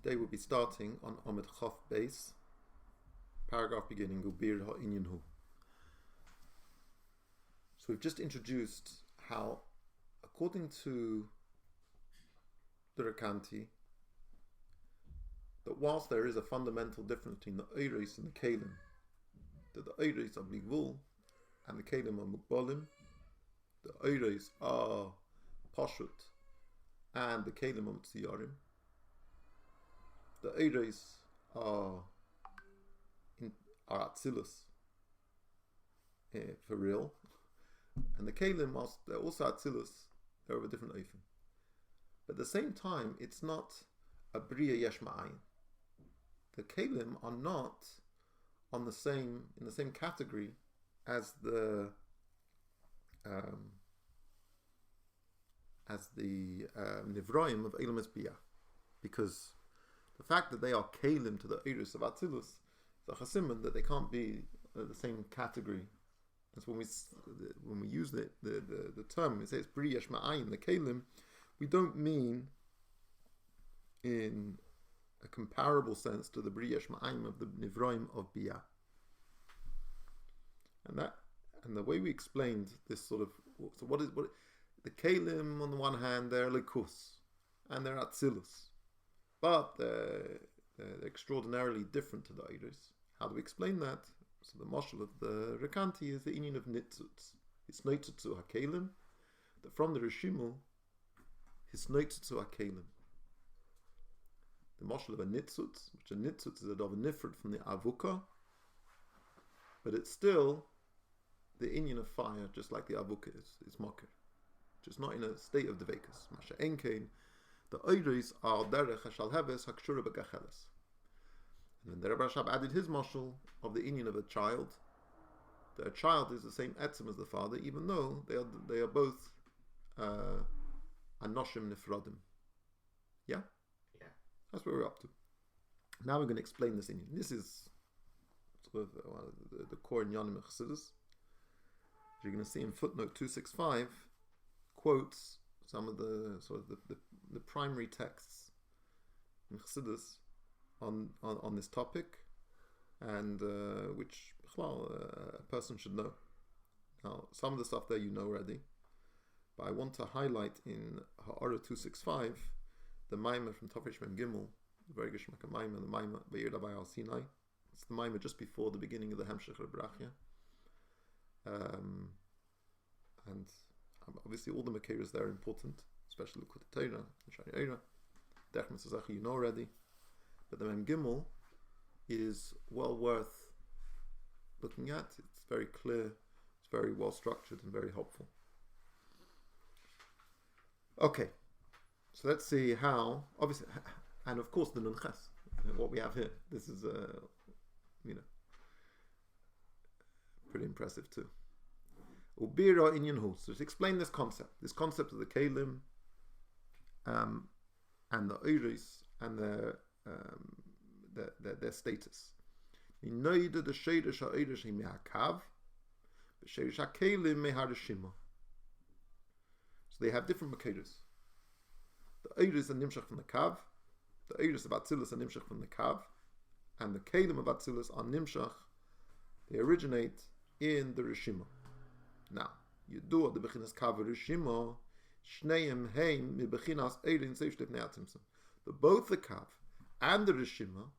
Today we'll be starting on Amid Chaf Beis, paragraph beginning Ubir Ha'inyan Hu. So we've just introduced how, according to the Rekanti, that whilst there is a fundamental difference between the Eiris and the Kalim, that the Eiris are Bligvul and the Kalim are Mukbalim, the Eiris are Pashut and the Kalim are Mtziyarim. The Eiris are Atzilus for real, and the Kalim they're also Atzilus. They're of a different Eifim. But at the same time, it's not a Bria Yesh Ma'ayin. The Kalim are not in the same category as the Nivroim of Elam Bia, because the fact that they are Kalim to the Eiris of Atzilus is a chasiman that they can't be the same category. That's when we use the term, we say it's Bri Yesh Ma'ayin, the Kalim, we don't mean in a comparable sense to the Bri Yesh Ma'ayin of the Nivroim of Bia. And the way we explained this sort of, so what the Kalim on the one hand, they're Likus and they're Atzilus, but they're extraordinarily different to the Eiris. How do we explain that? So the mashal of the Rekanti is the inyan of Nitzutz. It's Nitzutzu HaKalim, that from the Rishimu, it's Nitzutzu HaKalim. The mashal of a Nitzutz, which a Nitzutz is a dov nifred from the Avuka, but it's still the inyan of fire, just like the Avuka is. It's Makir, just not in a state of Devekas. Masha Enkein, the Eiris are Derech HaShal Heves HaKshura B'Gacheles. And then the Rebbe Rashab added his mashal of the inyan of a child. That a child is the same etzem as the father, even though they are both anoshim nifradim. Yeah? Yeah. That's what we're up to. Now we're going to explain this inyan. This is sort of the core inyanim of Chassidus. You're going to see in footnote 265 quotes some of the sort of the primary texts in Chassidus on this topic, and which a person should know. Now, some of the stuff there you know already, but I want to highlight in Ha'ara 265 the Maimah from Tafresh Mem Gimel, the very Geshmak Maimah, the Maimah Be'ir Davai Al Sinai. It's the Maimah just before the beginning of the Hemshech Rebrachia. And obviously all the Makeras there are important, especially Likut Torah and Shari Eira. Dech Mitzvah you know already. But the Mem Gimel is well worth looking at. It's very clear, it's very well structured and very helpful. Okay, so let's see how, obviously, and of course the Nun Ches, what we have here. This is, pretty impressive too. Ubira Inyan Hu. So to explain this concept of the Kalim and the Eiris and their status. So they have different makeras. The Eiris are nimshach from the Kav, the Eiris of Atzilus are nimshach from the Kav, and the Kalim of Atzilus are nimshach. They originate in the Rishima. Now, you do the bechinas Kav Rishima, shneim heim mi bechinas Eirin seif shlifnei atzimtzum. Both the Kav and the Rishima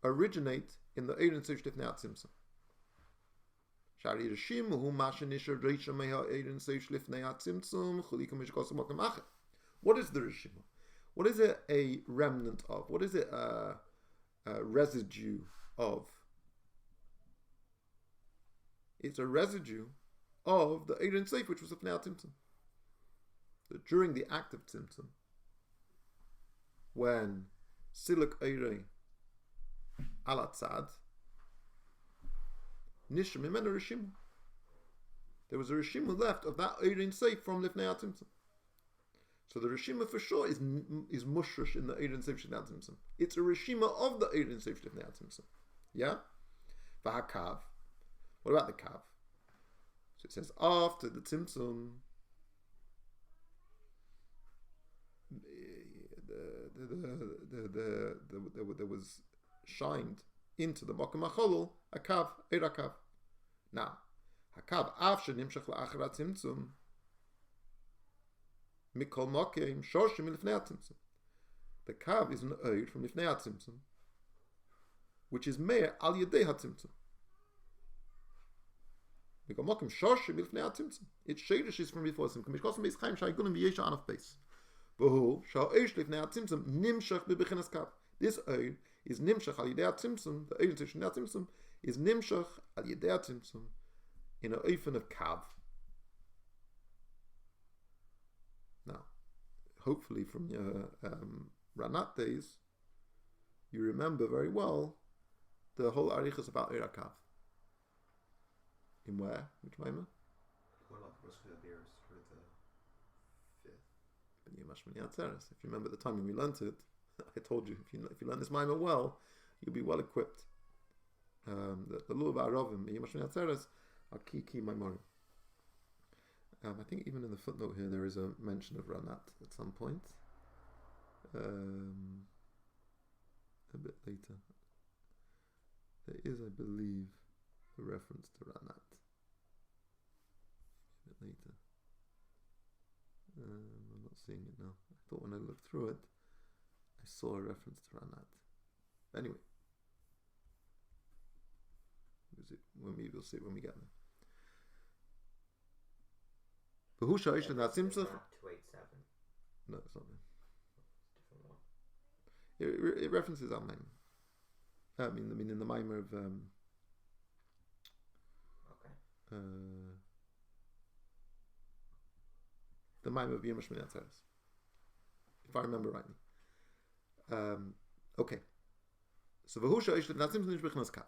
originate in the Eirin Seif Shlifnei Atzimtzum. Shari Rishima hu mashanisha reisha meha Eirin Seif Shlifnei Atzimtzum chulikum mishkosim okem achet. What is the Rishima? What is it a remnant of? What is it a residue of? It's a residue of the Eirin Seif, which was Shlifnei Atzimtzum. That during the act of Tzimtzum, when Siluk Eirei Alatzad Nishim Imena Rishim, there was a Rishima left of that Eirin Seif from Lifnei Atzimtzum. So the Rishima for sure is mushrish in the Eirin Seif Lifnei Atzimtzum. It's a Rishima of the Eirin Seif Lifnei Atzimtzum. Yeah? V'hakav. What about the Kav? So it says after the Tzimtzum, there was shined into the Mokum HaCholol a kav, Eira kav. Now, hakav af shenimshach la'achar hatzimtzum mikol mokim shorshim milifnei hatzimtzum. The kav is an oid from lifnei hatzimtzum, which is meir al yedei hatzimtzum. Mikol mokim shorshim milifnei hatzimtzum. Its shadish is from before tzimtzum. Mishkosim beis chaim shaygunim v'yesha anaf beis. V'hu sha'oish lifnei hatzimtzum nimshach b'bechinas kav. This oid is nimshach al yedei hatzimtzum. The oid is lifnei hatzimtzum is nimshach al yedei hatzimtzum in an oifen of kav. Now, hopefully from your Ranat days, you remember very well the whole arichas about Eira kav. In where? Which Maimah? What about the Rosh Beers for the fifth? If you remember the time when we learnt it, I told you if you learn this Maimah well, you'll be well equipped. The law of Arovim, Yemashmini Atzeres, are key Maimorim. I think even in the footnote here there is a mention of Ranat at some point. A bit later. There is, I believe, a reference to Ranat. A bit later. I'm not seeing it now. I thought when I looked through it, I saw a reference to Ranat. Anyway. We'll see it when we get there. Behusha Ish and Simcha. 287. No, it's not Different one. there. It references our Maimah. I mean in the Maimah of the Maimah of Yom Shmini Atzeres, if I remember rightly. Okay. So Behusha Ish and Simcha Nish B'chinas Kav.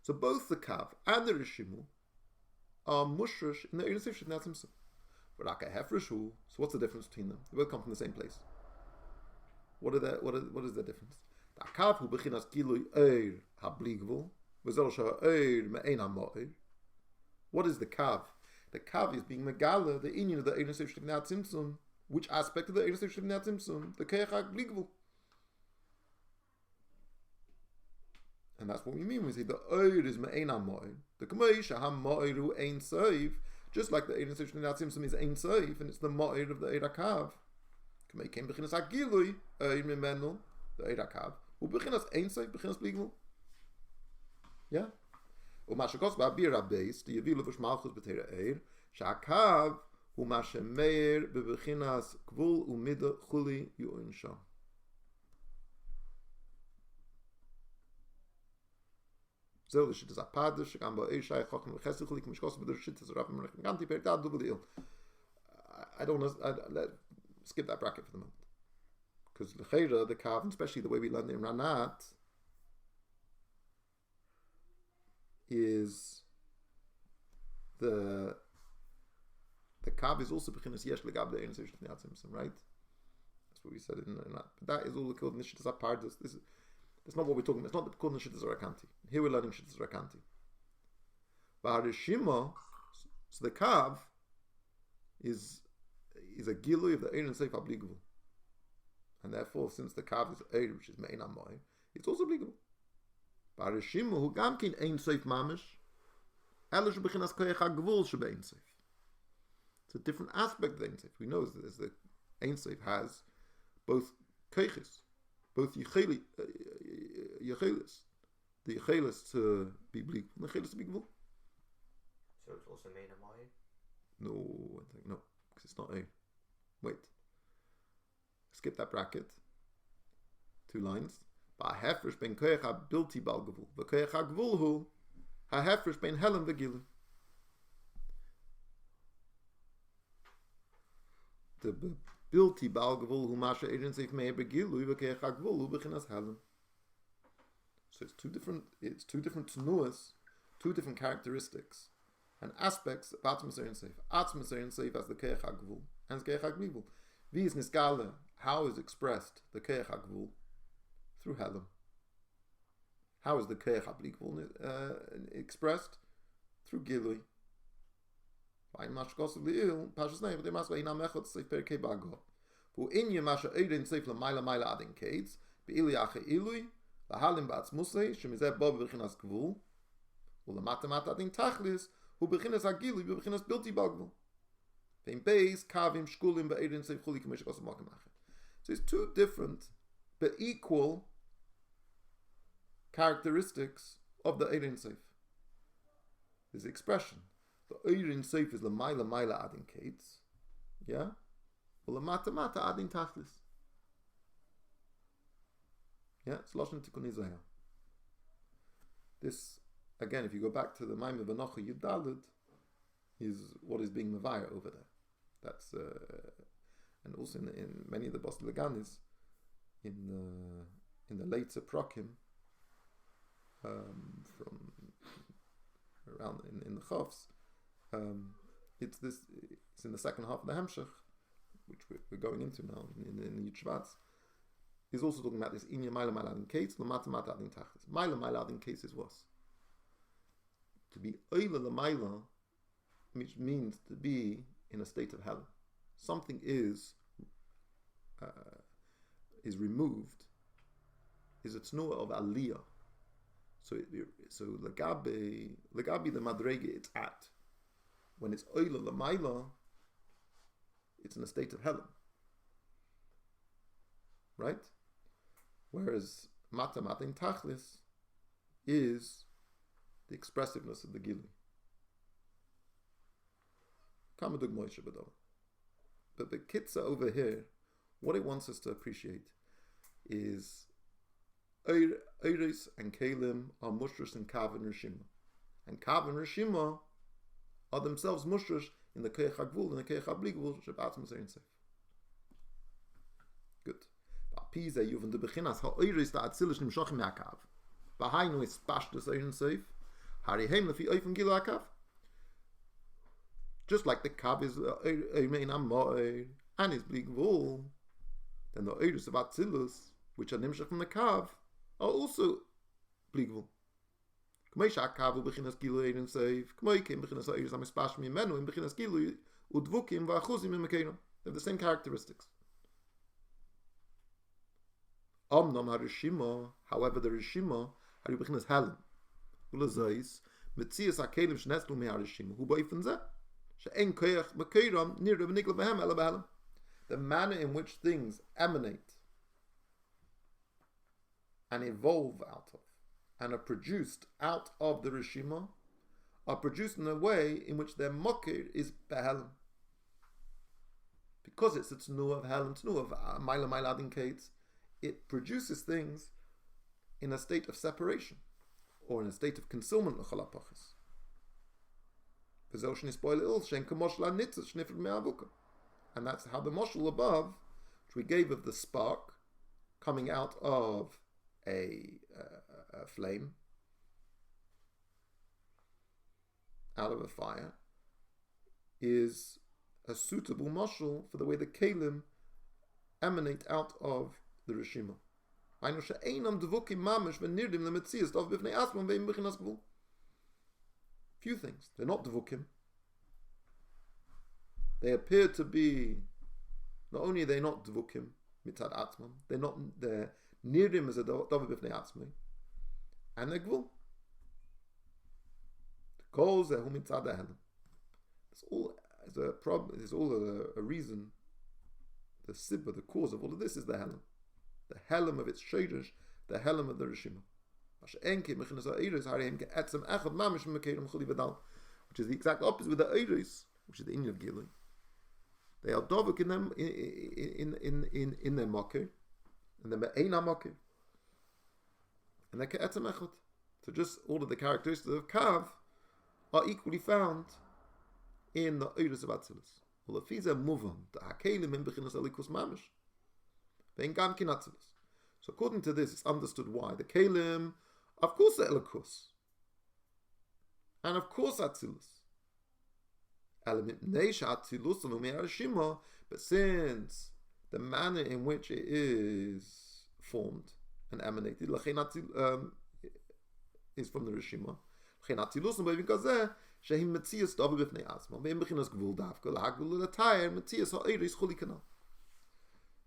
So both the Kav and the Rishimu are mushrish in the Eir Sif Shidnat Simcha. But Aka Hefreshu, so what's the difference between them? They both come from the same place. What is the difference? The Kav hu bechinas gilui Eir habligvul, v'zel shah Eir me'ein ha'mo'ir. What is the Kav? The Kav is being megala, the inyan of the Eir Sif Shidnat Simcha. Which aspect of the Eir Sif Shidnat Simcha? The Keich habligvul. And that's what we mean when we say the Eir is me'ein ha'mo'ir. The K'meish ha'mo'iru ein seif. Just like the Eir Sif Shidnat Simcha is ein seif, and it's the mo'ir of the Eir HaKav. K'mei kem b'chinas ha'gilui Eir mimenu, the Eir HaKav. Hu b'chinas ein seif, b'chinas bligvul. Yeah? U'ma shekos ba'abir ha'beis, the yevilu v'shmalchus b'teira Eir, sha'akav hu ma shemeir b'chinas gvul u'mida chuli yu'in sham. I don't know. Skip that bracket for the moment, because the Kav, especially the way we learn it in Ranat, is the Kav is also bechinas yesh legab the Ein Sif Shidnat Simcha, right? That's what we said in Ranat. But that is all the called Nishtas Apardas. That's not what we're talking about. It's not called Nishtas Rakanti. Here we're learning Shittas Rakanti. V'harishima, so the Kav is a gilui of the Eir and Seif habligvul, and therefore, since the Kav is Eir, which is Me'ein HaMo'ir, it's also obligable. V'harishima hu gam kin Ein Seif mamish, ela shebechinas koyach ha'gvul shebe'ein Seif. It's a different aspect of the Ein Seif. We know that the Ein Seif has both koyches, both yechelis, the yechelis to be bligvul, and the yechelis to be gvul. So it's also Me'ein HaMo'ir? No, I think no, because it's not a. Wait. Skip that bracket. 2 lines. Ha'hefresh ben koyach ha'bilti bal gvul, v'koyach ha'gvul hu ha'hefresh ben helem v'gilu. The bilti bal gvul hu masha Eir Seif me'er begilu v'koyach ha'gvul hu b'chinas helem. So it's two different tenuas, 2 different characteristics and aspects of Atzmas Eir Seif. Atzmas Eir Seif as the Keich HaGvul and the Keich HaGvul. Wie is Niskala, how is expressed the Keich HaGvul? Through Helem. How is the Keich HaGvul expressed? Through Gilui. Who in Yamasha Eidin Seif Lamaila Maila Adin Kates, Beiliache Ilui, Lahalim Bats Musay, Shemizet Bob Bechinas Gvul, Ulamatamata Adin Tachlis, who Bechinas Agili, Bechinas Bilti Bagvul. Vein Beis, Kavim, Shkulim, Beidin Seif Chuli Kamishkos Makamache. So it's two different but equal characteristics of the Eidin Seif. This expression. The Eidin Seif is Lamaila Maila Adin Kates. Yeah? Well, Mata Adin Tachlis. Yeah, it's Lashon Tikkun Izayah. This, again, if you go back to the Maim of Anocha Yudalid, is what is being Mavaya over there. That's, and also in many of the Bos Leganis, in the later Prokim, from around in the Chavs, it's in the second half of the Hamshach, which we're going into now in the Yud Shvatz. He's also talking about this Inya Maila Maila Adin Kates, Lamata Mata Adin Tachlis. Maila Maila Adin Kates is what? To be Oila Lamaila, which means to be in a state of hell. Something is removed, is a tnuah of aliyah. So legabi the madrege it's at. When it's oila lamaila, it's in a state of hell. Right? Whereas mata in tachlis is the expressiveness of the gili. But the kitza over here, what it wants us to appreciate is Eiris and Kalim are mushrosh and Kav and Rishima. And Kav and Rishima are themselves mushrosh in the Keich HaGvul and the Keich HaBligvul Shabbat Musayin Seif. Good. Pisa Yuvan de Bechinas ha Eiris da Atzilish Nimshochim Yakav. Bahainu is Pashtus Eirin Seif. Hari Heim Lefi Oifen Gil Akav. Just like the Kav is Eimein Amoir and his Bligvul, then the Eiris of Atzilus, which are Nimshach from the Kav, are also Bligvul. K'mei Kavu Bechinas Gilu Eirin Seif, K'mei Kim Bechinas Eiris Amispashim Yimenu, and Bechinas Gilu Udvukim V'achuzim Yimekenu. They have the same characteristics. Omnam HaRishima, however, the Rishima, Hari Bechinas Halim. Ulazais, Metzias HaKelim Shnetzlu Me HaRishima, Hu Ba'ifan Zeh. The manner in which things emanate and evolve out of and are produced out of the Rishima are produced in a way in which their mokir is behelim. Because it's a tnuah of helim, tnuah of maila maila adin kates, it produces things in a state of separation or in a state of concealment. And that's how the moshul above, which we gave of the spark coming out of a flame, out of a fire, is a suitable moshul for the way the kalim emanate out of the Rishima. Few things. They're not devukim. They appear to be, not only are they not devukim mitzad atzmam, they're nirdim as a davar b'fnei atzmai, and they're gvul. The kol zehu mitzad hahelim. It's all as a problem. It's all a reason. The sibba, the cause of all of this is the helim. The helim of its shadish, the helim of the Rishima. Which is the exact opposite with the Eiris, which is the Inyan of Gilui. They are dovuk in them in their makir, and then be'eina makir, and they're ke'etzem echad. So just all of the characteristics of Kav are equally found in the Eiris of Atzilus. Well, if he's a muvan, the hakelim in bechinas alikus mamish, ve'en gam kin Atzilus. So according to this, it's understood why the kelim, of course, the Elikus, and of course, Atzilus. But since the manner in which it is formed and emanated is from the Rishima,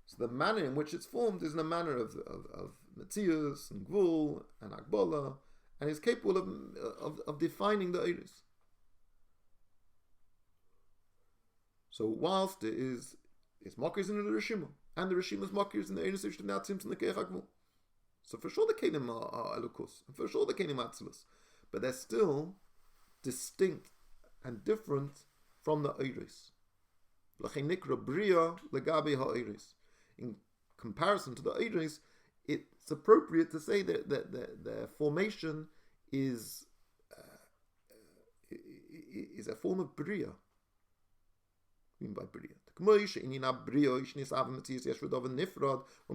So the manner in which it's formed is in a manner of Metzius and Gvul and Agbola, and is capable of defining the Eiris. So whilst it's mockers in the Rishima, and the Rishima's mockers in the Eiris of Natzim and the Keich Agvul. So for sure the Kelim are Elokus, and for sure the Kelim are Atzilus, but they're still distinct and different from the Eiris. L'chein nikra bria legabe ha'eiris. In comparison to the Eiris, it's appropriate to say that their formation is a form of bria. What do you mean by bria? When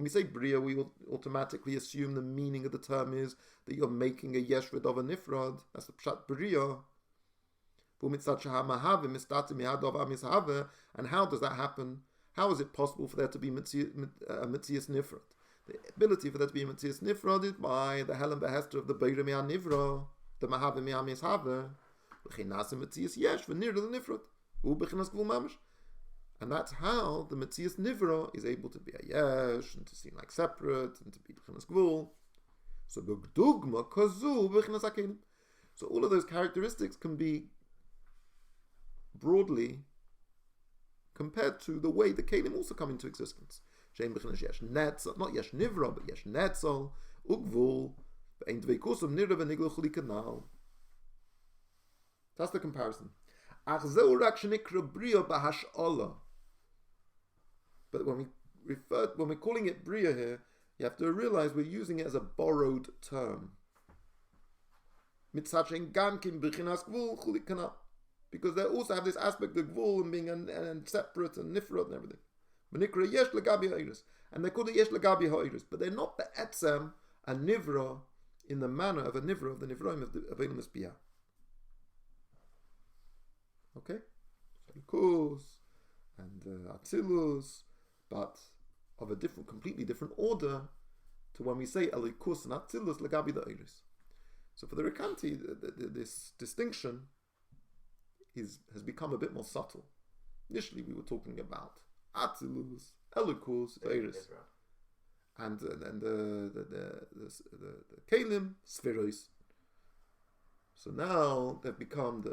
we say bria, we will automatically assume the meaning of the term is that you're making a yeshred of a nifrad. That's the pshat bria. And how does that happen? How is it possible for there to be Metzias Nifrod? The ability for there to be Metzias Nifrod is by the Helen Behester of the Beira Mea Nivra, the Mahave Mea Mishave, L'chinase Metzias Yesh, V'nir the Nifrod, U'bechinas Gvul Mamish. And that's how the Metzias Nivra is able to be a Yesh, and to seem like separate, and to be Bechinas Gvul. So B'gdugma Kazu Bechinas Akelim. So all of those characteristics can be broadly compared to the way the Kelim also come into existence. Not Yesh Nivra, but Yesh Netzel, Ugvul, Ein Dveikus of Nirva Niglo Chulikanal. That's the comparison. But when we're calling it Bria here, you have to realize we're using it as a borrowed term. Because they also have this aspect of Gvul and being and separate and Nifrod and everything. And they call it Yesh Lagabi Ha'Eiris, but they're not Be'etzem a Nivra in the manner of a Nivra of the Nivraim of Eilumas Biyah. Okay? Elikus and Atzilus, but of a different, completely different order to when we say Elikus and Atzilus Lagabi the Eiris. So for the Rekanti, this distinction has become a bit more subtle. Initially, we were talking about Atzilus, Elikus, Eiris, and the Kelim, Spherois. So now they've become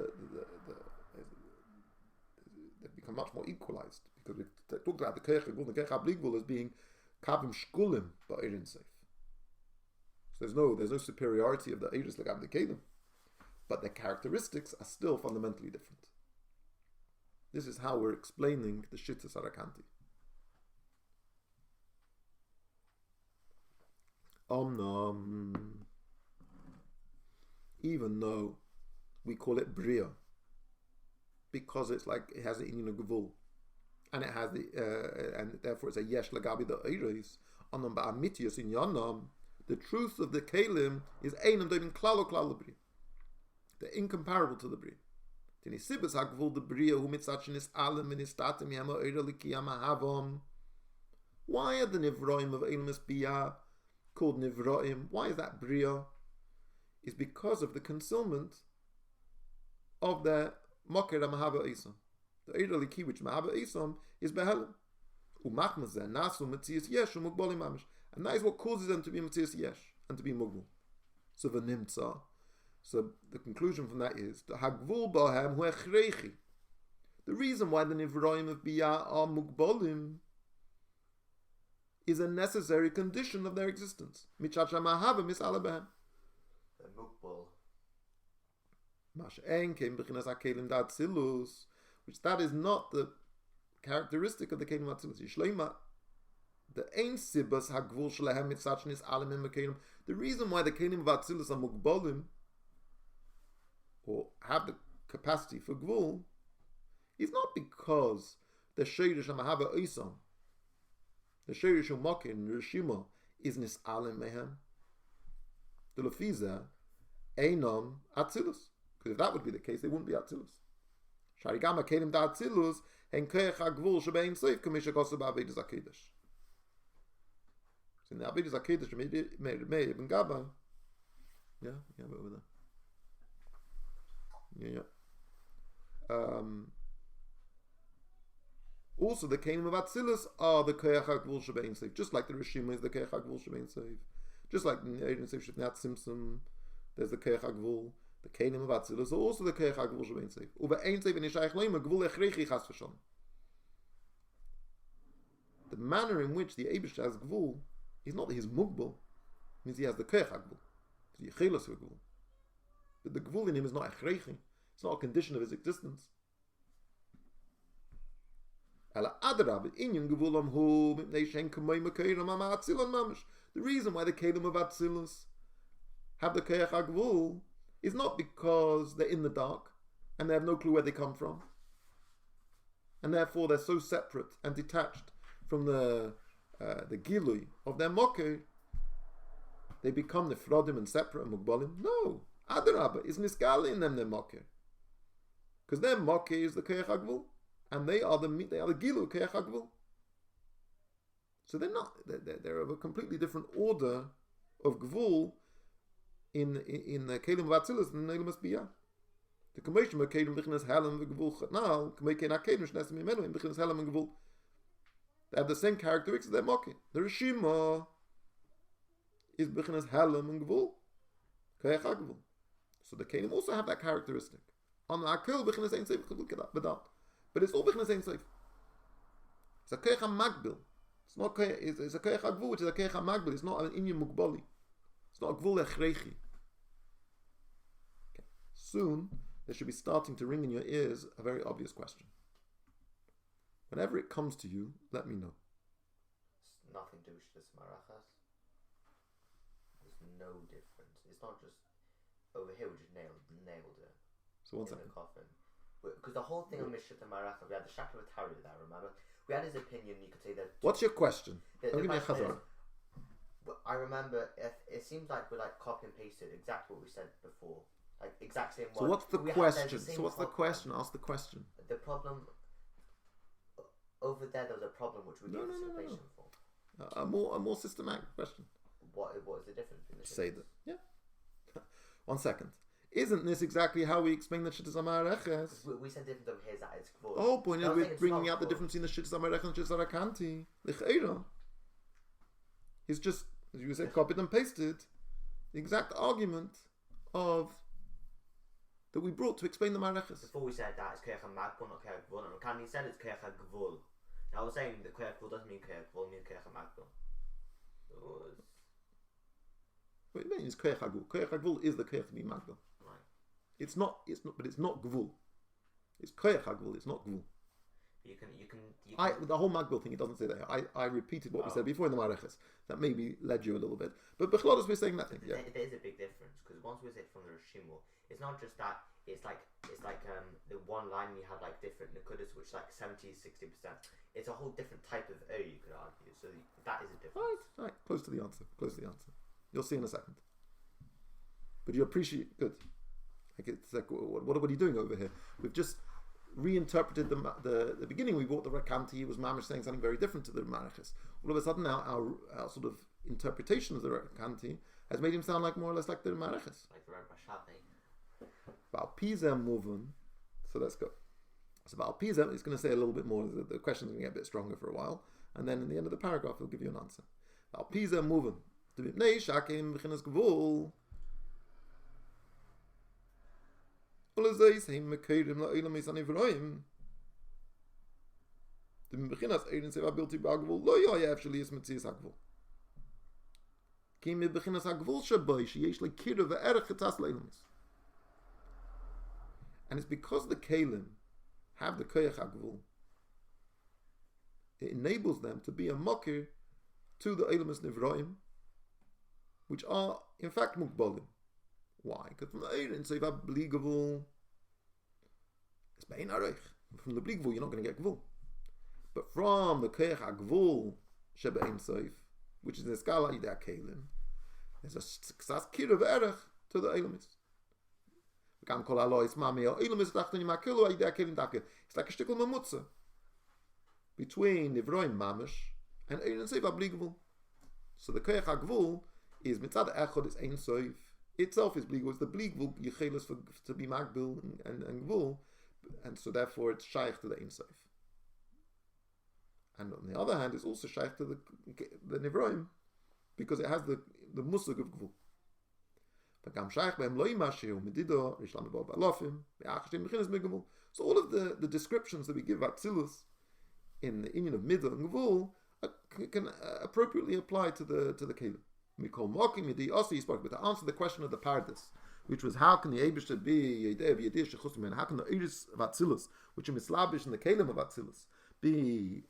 they've become much more equalized, because we talked about the Keich Agvul and the Keich Abligvul as being Kavim Shkulim Ba'erin Seif. So there's no superiority of the Eiris like the Kelim, but their characteristics are still fundamentally different. This is how we're explaining the Shittas Arakanti. Even though we call it Bria, because it's like it has the Inyan of Gevul, and it has and therefore it's a Yesh Lagabi the Eiris, Onam Ba'amitius in Yanam, the truth of the Kelim is Einam Doim Klalo Klalo Bria. They're incomparable to the Bria. Why are the Nivroim of Eilumas Biyah called Nivroim? Why is that Bria? Is because of the concealment of the Moker Mahaba Isam. The Eira Liki, which Mahaba Isam is Behelim. Umachmazeh Nasu Metzias Yesh Umugbolim Mamish. And that is what causes them to be Metzias Yesh and to be Mugbol. So the Nimtza. So the conclusion from that is the Hagvul Bohem Hu Echreichi. The reason why the Nivroim of Biyah are Mugbolim is a necessary condition of their existence. Michacha Mahava Misala Behem. The Mugbol. Mash'en came Bechinas HaKelim Da'atzilus, which that is not the characteristic of the Kelim Atzilus. Yishleima. The Ein Sibas Hagvul Shlehem Mitzachn is Alim in Mekelim. The reason why the Kelim of Atzilus are Mugbolim, or have the capacity for Gvul, is not because the Sheirish HaMahava Isam, the Sheirish HaMakin, Rishima, is Nis Alim Mehem. The Lefiza, Einam Atzilus. Because if that would be the case, they wouldn't be Atzilus. Sharigama Kelim Da Atzilus, Hen Keich HaGvul Shebein Seif, Kamisha Kosa Ba'avedis HaKedesh. So in the Avedis HaKedesh, Meir Ibn Gaba, yeah, over there. Yeah. Also, the Kalim of Atzilus are the Koyach HaGvul Shebein Seif, just like the Rishima is the Koyach HaGvul Shebein Seif. Just like in the Eidin Seif Shitnat Simsim, there's the Koyach HaGvul. The Kalim of Atzilus are also the Koyach HaGvul Shebein Seif. Uva Ein Seif in Yishayach Leima, Gvul Echrechi Chas V'Shon. The manner in which the Eibush has Gvul is not that he's Mugbal, means he has the Koyach HaGvul. The Yechelos HaGvul. But the Gvul in him is not Echrechi. It's not a condition of his existence. The reason why the Kalim of Atzilus have the Koyach HaGvul is not because they're in the dark and they have no clue where they come from, and therefore they're so separate and detached from the Gilui of their Mokeh, they become nefrodim and separate and mugbalim. No, Adarabah is niskali in them their Mokeh, because their Mokeh is the Koyach HaGvul. And they are the Gilu Koyach HaGvul. So they're not. They're of a completely different order of Gvul in the Kelim of Atzilus and the Neilum Biyah. The Kameshim of Kelim B'chinas Halem v'Gvul Chatnal Kamekein HaKelim Shnesim Yimenu in B'chinas Halem and Gvul. They have the same characteristics of their Mokkeh. The Rishima is B'chinas Halem and Gvul Koyach HaGvul. So the Kelim also have that characteristic. On the Akel B'chinas Ein Seif B'dat. But it's all B'chinas Ein Seif. It's a Koyach HaMagbil. It's not it's a Koyach HaGvul, which is a Koyach HaMagbil. It's not an Inyan Mugbali. It's not a Gvul Echrechi. Okay. Soon, there should be starting to ring in your ears a very obvious question. Whenever it comes to you, let me know. It's nothing to do with this marachas. There's no difference. It's not just over here we just nailed it. So one in second. The coffin. Because the whole thing on Mishpat and Marachas, we had the Shakla Tari there, remember? We had his opinion, you could say that... What's your question? Don't give me a chazara. I remember, it seems like we like copy and pasted exactly what we said before. Like, exact same So word. what's the question? So what's the question? Ask the question. The problem... Over there was a problem which we gave a explanation for. A more systematic question. What is the difference between the two? Say that. Yeah. 1 second. Isn't this exactly how we explain the Shittas HaMaraches? We said different over here that it's Gvul. The whole point is we're bringing out the difference between the Shittas HaMaraches and Shittas HaRakanti. L'cheira. It's just, as you said, copied and pasted the exact argument of that we brought to explain the Maraches. Before we said that it's Koyach HaMagbil, not Koyach HaGvul. And Kandi said it's Koyach HaGvul. Now we're saying that Koyach HaGvul doesn't mean Koyach HaGvul, it means Koyach HaMagbil. What do you mean? It's Koyach HaGvul. Koyach HaGvul is the Koyach to be Magbil. Right. It's not, but it's not Gvul. It's Koyach HaGvul, it's not Gvul. You can The whole Magbil thing, it doesn't say that. I repeated what we said before in the Maraches. That maybe led you a little bit. But Bechlodus, we're saying nothing. Yeah. There is a big difference, because once we say from the Rishimul, it's not just that, it's like the one line you have like different Nakudas, which is like 70-60%. It's a whole different type of O, you could argue. So that is a difference. Right. Close to the answer. You'll see in a second. But you appreciate, good. Like it's like, what are you doing over here? We've just reinterpreted the beginning. We brought the Rakanti. It was Mamish saying something very different to the Maraches. All of a sudden now our sort of interpretation of the Rakanti has made him sound like more or less like the Maraches. Like the Rebbe Shafi. About Pizem moving. So let's go. So about Pizem, he's going to say a little bit more. The question's going to get a bit stronger for a while. And then in the end of the paragraph, he'll give you an answer. About Pizem moving. The Bibnei Shakim B'chinas Gvul. All of these him Mekeirim La'olam Yisani V'roim. The B'chinas Eidin Seva Bilti B'Agvul Lo Yoyev Shali Yis Metzias HaGvul. Ki Mi B'chinas HaGvul Shabai Sheyesh Le'kira V'erech Chetas La'olam. And it's because the Kalim have the Koyach HaGvul, it enables them to be a mocker to the Eilamis Nivroim, which are in fact Mukbalim. Why? Because from the Eirin, so you have Bli Gvul, it's Bein Arech. From the Bli Gvul, you're not going to get Gvul. But from the Koyach HaGvul, Sheba Ein Seif, which is in the Skala Yidei Kalim, there's a Ksas Kira V'erech to the Eilamis. It's like a shtickle mamutza between Nivroim Mamish and Eirin Seif Bli Gvul. So the Koyach HaGvul is mitzad echad, it's Ein Seif. Itself is Bli Gvul. It's the Bli Gvul Yechelis to be Magbil and Gvul, and so therefore it's Shaykh to the Ein Seif. And on the other hand, it's also shaykh to the Nivroim, because it has the musug of Gvul. So all of the descriptions that we give Atzilus in the inyan of Midah and Gvul can appropriately apply to the Kelim. We call mocking Yedi also he spoke, but to answer the question of the Pardes, which was how can the Eibishter be Yedei Shechusim, and how can the Eiris of Atzilus, which are mislabish in the Kelim of Atzilus, be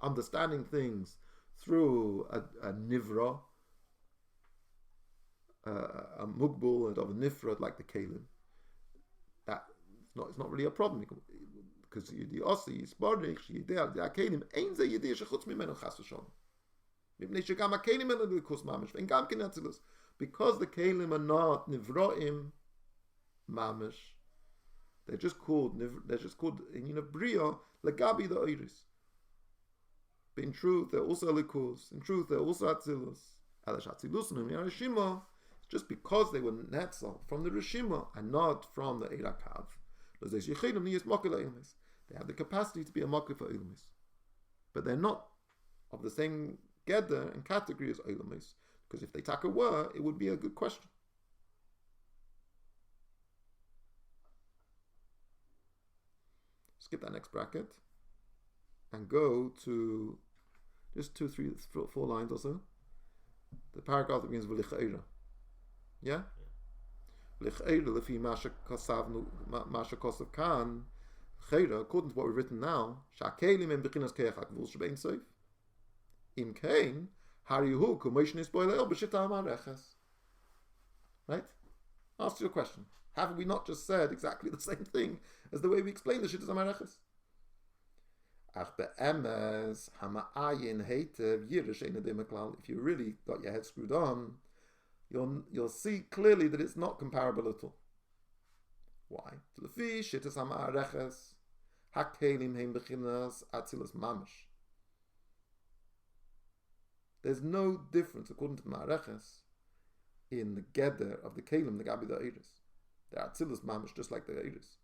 understanding things through a Nivra, a Mugbul, and of a Nifra like the Kelim. That it's not really a problem, because Yedi Ossi Sporich Yedei Kelim Ein Ze Yedei Shechutz Mimenu Chas V'Shalom. Because the Kelim are not Nivroim Mamish, they're just called in Bria Lagabi the Oiris. But in truth, they're also Likus. In truth, they're also Atzilus. Alash Atzilus and Rishima, just because they were Netzal from the Rishima and not from the Eirakav. They have the capacity to be a Makir for Ilmis. But they're not of the same Geder and category as Ilmis, because if they taka were, it would be a good question. Skip that next bracket and go to just 2, 3, 4 lines or so. The paragraph that begins with Lich'eira. Yeah? Lich'eira, lefi masha kosav kan, Lich'eira, according to what we've written now, Shakelim en bechinas keach hakvul shebein soif. Im kein, harihu kumoishn isboil el b'shita ha'mareches. Right? Ask your question. Haven't we not just said exactly the same thing as the way we explain the Shittas HaMareches? Ach be'emes hama'ayin heitev yirish ein adei meklal. If you really got your head screwed on, you'll see clearly that it's not comparable at all. Why? Lefi Shittas HaMareches hakelim heim bechinas atzilas mamish. There's no difference according to the Mareches in the Geder of the Kelim, the Gabi the Eiris. The Atzilus mamish just like the Eiris.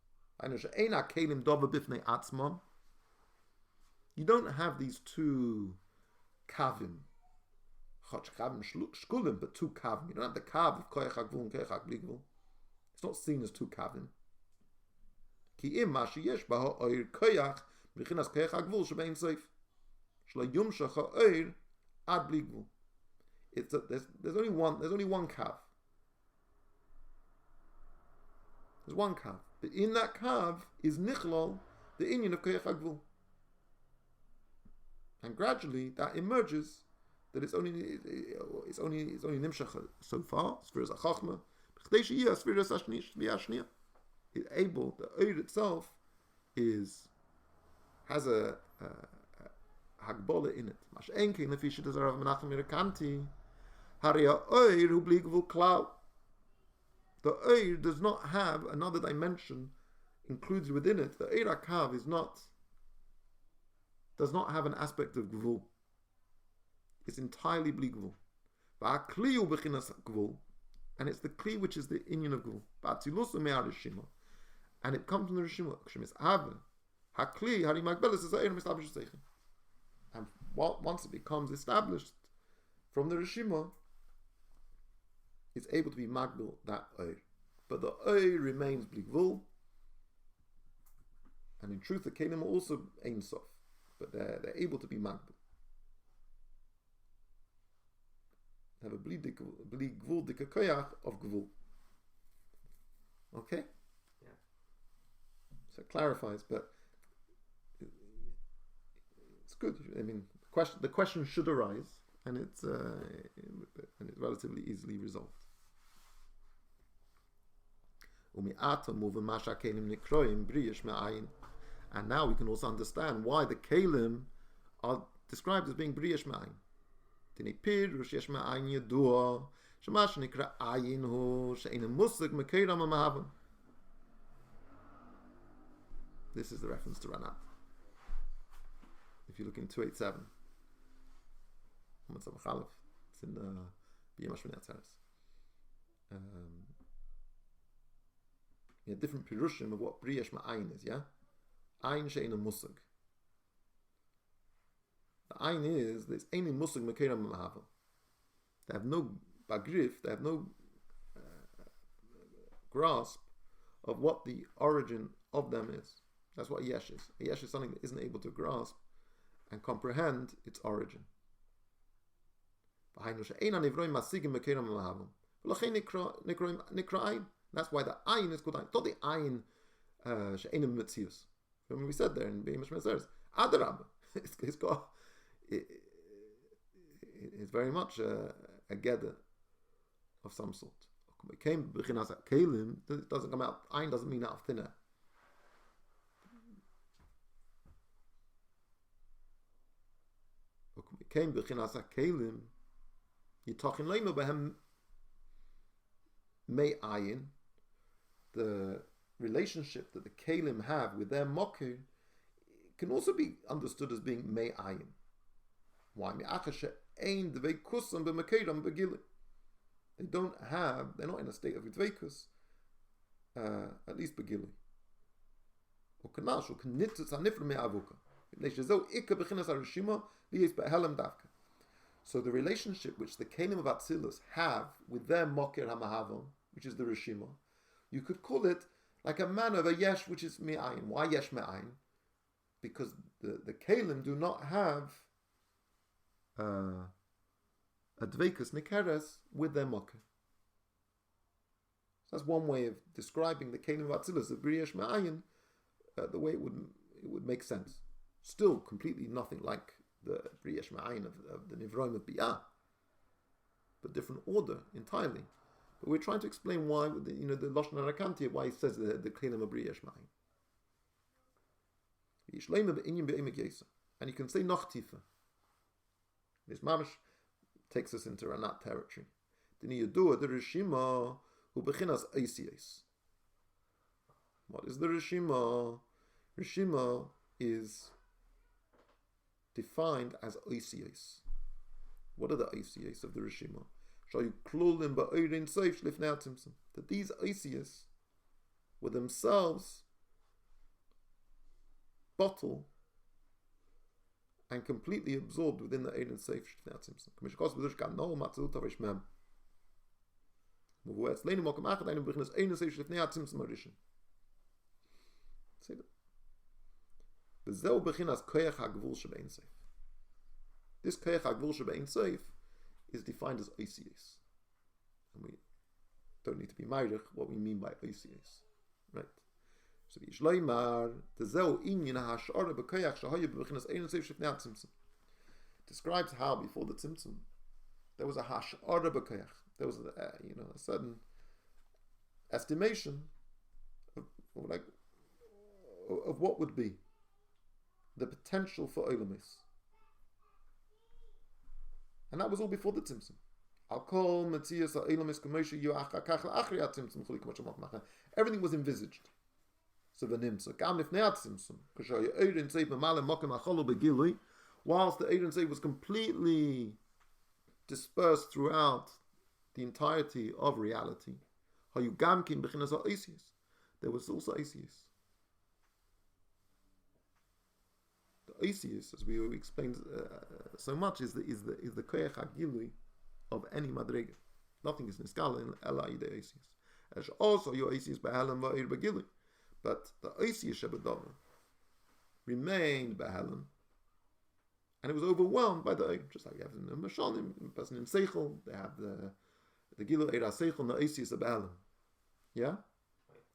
You don't have these two kavim, but two kavim. You don't have the kav of koyach hagvul and koyach hagvul. It's not seen as two kavim. Ki im mashi yesh baho oir koyach b'chinas koyach hagvul shebein seif shlo yum shacha oir ad bligvul. There's only one kav. There's one kav, but in that kav is nichlol, the inyan of koyach hagvul, and gradually that emerges that it's only nimshach so far. Sfiras achachma, b'chdei sheyeh sfiras ashniya. It's able, the oir itself has a hagbola in it. Mash enkin lefi shittas Rav Menachem Mirakanti, haria oir hu bli gvul klal. The oir does not have another dimension included within it. The oir akav does not have an aspect of gvul. It's entirely bli gvul. Va'akli hu bechinas gvul, and it's the kli which is the inyan of gvul. Va'atzilus me'ar rishima, and it comes from the rishima. Kshemis ave hakli hari magbelis is oir mislabish seichen. And once it becomes established from the rishima, it's able to be magbil that oir, but the oir remains bligvul. And in truth, the kelim are also ein sof, but they're able to be magbil. Have a bligvul dikakoyach of gvul. Okay. Yeah. So it clarifies, but it's good. I mean, the question should arise, and it's relatively easily resolved. And now we can also understand why the kelim are described as being briyesh ma'ayin. This is the reference to Ranat. If you look in 287, it's in the B'yem Hashmini Atzeres. Different pirushim of what briyesh ma'ayin is. Yeah, ayin she'ein musag. ein is there's any musig mekeram mahavel. They have no bagrif, they have no grasp of what the origin of them is. That's what yesh is. A yesh is something that isn't able to grasp and comprehend its origin. That's why the ayin is called ayin. Not the ayin she'enim mitzius. Remember we said there in Beimish Meseres, Adarab. It's got it's very much a gather of some sort. It came b'chinas kalim. It doesn't come out. Ayin doesn't mean out of thin air. It came b'chinas kalim. Yitachin leima behem may ayin. The relationship that the kalim have with their mocker can also be understood as being may ayin. Why? They don't have, they're not in a state of dveikus, at least begili. So the relationship which the kalim of Atzilus have with their mocker hamahavon, which is the Rishima, you could call it like a manner of a yesh which is me'ayin. Why yesh me'ayin? Because the kalim do not have a dveikus nikeres with their mocker. So that's one way of describing the kalim of Atzilus, the briyesh me'ayin, the way it would make sense. Still completely nothing like the briyesh me'ayin of the nivroim of biyah, but different order entirely. But we're trying to explain why, the Lashon HaRakanti, why he says the kalim of briyesh me'ayin. And you can say noch tifa. This mamash takes us into Ranat territory. The Rishima who bechinas ACS. What is the Rishima? Rishima is defined as ACS. What are the ACS of the Rishima? That these ACS were themselves bottle and completely absorbed within the Ein Seif Shnei Tzimtzum. Say that. This koyach hagvul shebein seif is defined as ACS, and we don't need to be ma'arich what we mean by ACS, right? So Yishloimar Tezeu Inyan HaShara B'Koyach Shahayu B'Bechinas Ein Seif Shifnei HaTzimtzum describes how before the Tzimtzum there was a Hashara B'Koyach. There was a certain estimation of what would be the potential for Olamis, and that was all before the Tzimtzum. Everything was envisaged. So the nimsa, gam if neatzimsum, kashay eidin seif mamalem mokem acholu begili, whilst the eidin seif was completely dispersed throughout the entirety of reality, hayu gamkin bechinas ha'isius, there was also isius. The isius, as we explained so much, is the koyach hagilui of any madrega. Nothing is niskala in ela ide isius. As also your isius behalem va'ir begili. But the Oisiyah Shebadavar remained Bahalan, and it was overwhelmed by the just like you have in the Mashalim, the person in Seichel, they have the Gilu Eira Seichel and the Oisiyah Bahalan. Yeah?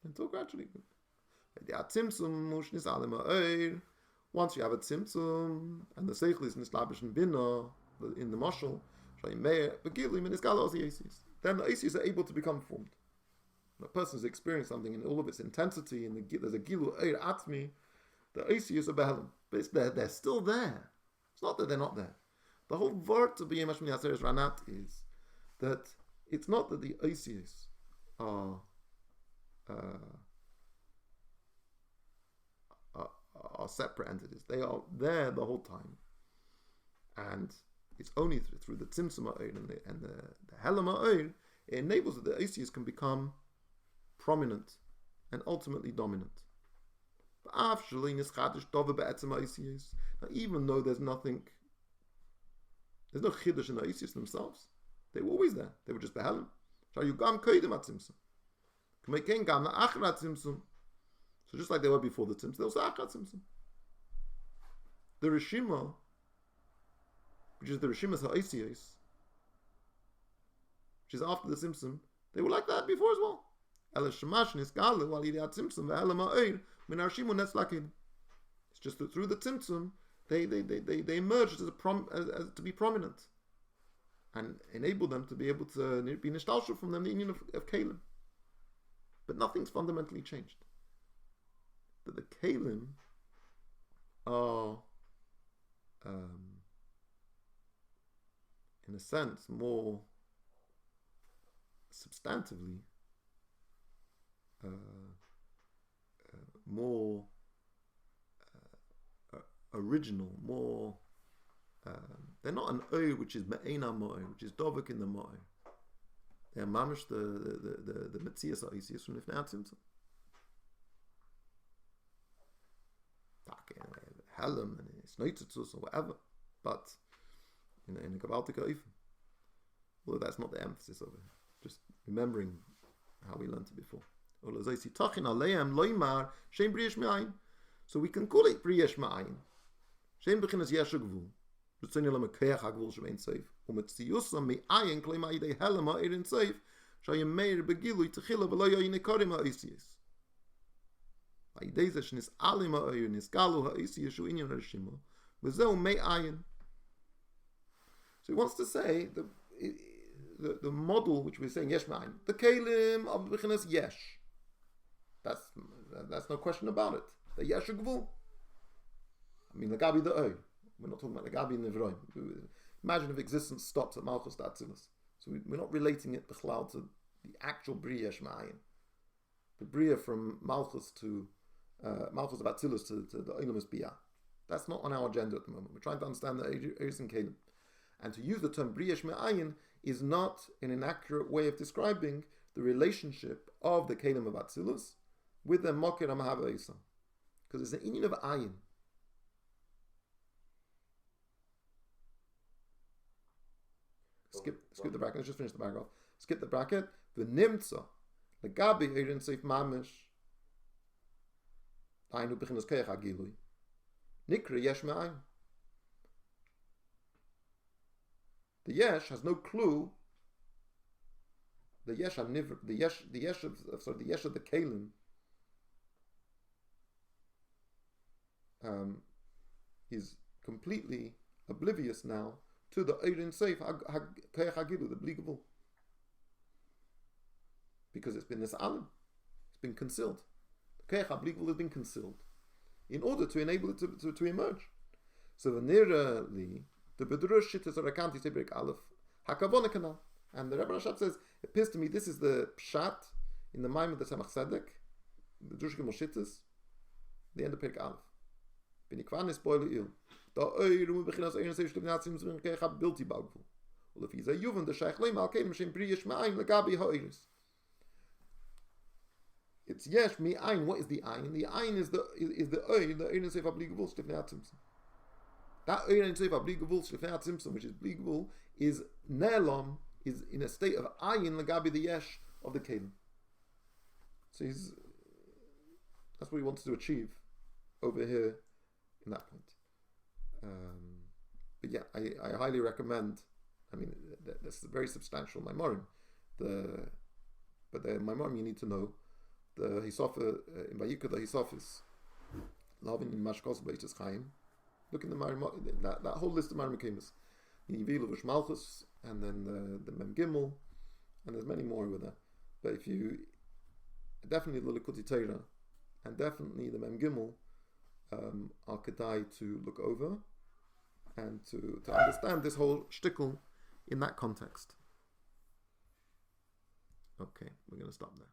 Until gradually. The Atzimtzum Mushnis Alema Eir. Once you have a Tzimtzum, and the Seichel is Nislabish and Bina in the Mashal, then the Oisiyahs are able to become formed. A person is experiencing something in all of its intensity, and there's a gilu eir atmi, the ACS are behelim, but they're still there. It's not that they're not there. The whole word of B'yem Hashmini Aseres Ranat is that it's not that the ACS are separate entities. They are there the whole time, and it's only through the tzimtzum ha'oir and the helam ha'oir it enables that the ACS can become prominent and ultimately dominant. Now, even though there's nothing There's no chiddush in the Isis themselves. They were always there. They were just behelim. Shayugam koidim at tzimtzum. K'meikein gam na'achar tzimtzum. So just like they were before the tzimtzum, they also achar tzimtzum. The Rishima, which is the Rishimas ha'Isiyos, which is after the tzimtzum, they were like that before as well. It's just that through the tzimtzum, they emerged as to be prominent, and enabled them to be able to be nishtalshu from them the union of kalim. But nothing's fundamentally changed. That the kalim are, in a sense, more substantively, more original, more. They're not an oy which is me'ena mo'oy, which is dovek in the mo'oy. They're mamish the metzias ha'isiyas from Lifnei HaTzimtzum. Helm and snoitzus or whatever, but in a gavaltik oifen. Although that's not the emphasis of it. Just remembering how we learned it before. So we can call it briyesh ma'ayin. Shem bechinas yesh gvul. Rutzoin elam keach hagvul shemein seif. Umetziyusa me'ayin klei ma'idei helem ha'irin seif. Shayim meir begilui techila v'lo yoyin ekarim ha'isiyas. Ha'idei ze shnis alim ha'ayir nisgalu ha'isiyas shu inyan ha'rishimo. V'zeu me'ayin. So he wants to say the model which we're saying yesh ma'ayin. The kelim of bechinas yesh. That's no question about it. The yesh gvul. I mean, the gabi the oy. We're not talking about the gabi and the nevroim. Imagine if existence stops at malchus d'atzilus. So we're not relating it b'chlal to the actual bria shma'ayin. The bria from malchus to malchus of atzilus to the oinamus bia. That's not on our agenda at the moment. We're trying to understand the eris and kelim. And to use the term bria shma'ayin is not an inaccurate way of describing the relationship of the kelim of atzilus with the mokir amahava isa. Because it's an inyan of ayin. Skip the bracket. Let's just finish the paragraph. Skip the bracket. V'nimtza legabi eirin seif mamish. Ainu b'chinas keich hagilui. Nikra yesh me'ayin. The yesh has no clue. The yesh of the yesh of the kelim is completely oblivious now to the Eirin Seif Keich Hagilu, the Bligable. Because it's been this alim. It's been concealed. The Keich HaBligable has been concealed in order to enable it to emerge. So the nearly the Bedrush Shittas or Akanti Tibrik Aleph Hakavona Kanal. And the Rebbe Rashab says, it appears to me this is the Pshat in the Maim of the Tzemach Tzedek, the Drush Gimel Shittas, the end of Perek Aleph. Benikvanis Boile Il. Da Eure beginnen Eirin Seif Shlivnei HaTzimtzum Keich HaBilti Bagvul. Ulef Yizah Yuvan, the Sheikh Leim Al-Keim Shem Briyesh Ma'ayin Legabi Ha'Eiris. It's Yesh Mi Ayin. What is the Ayin? The Ayin is the Eir, the Eirin Seif HaBligavul Shlivnei HaTzimtzum. That Eirin Seif HaBligavul Shlivnei HaTzimtzum, which is Bligavul, is Ne'elam, is in a state of Ayin Legabi the Yesh of the Kelim. So that's what he wants to achieve over here in that point. But yeah, I highly recommend. I mean, that's a very substantial Maimorim. But the Maimorim you need to know. The Hisofa in Vayikra, the Hisofis, Lavin in Mashkos Beitas Chaim. Look in the Maimorim, that whole list of Maimorim Kemas. The Yivil of Malchus, and then the Mem Gimel, and there's many more over there. But if you definitely the Likuti Torah, and definitely the Mem Gimel, are kedai to look over and to understand this whole shtickle in that context. Okay, we're going to stop there.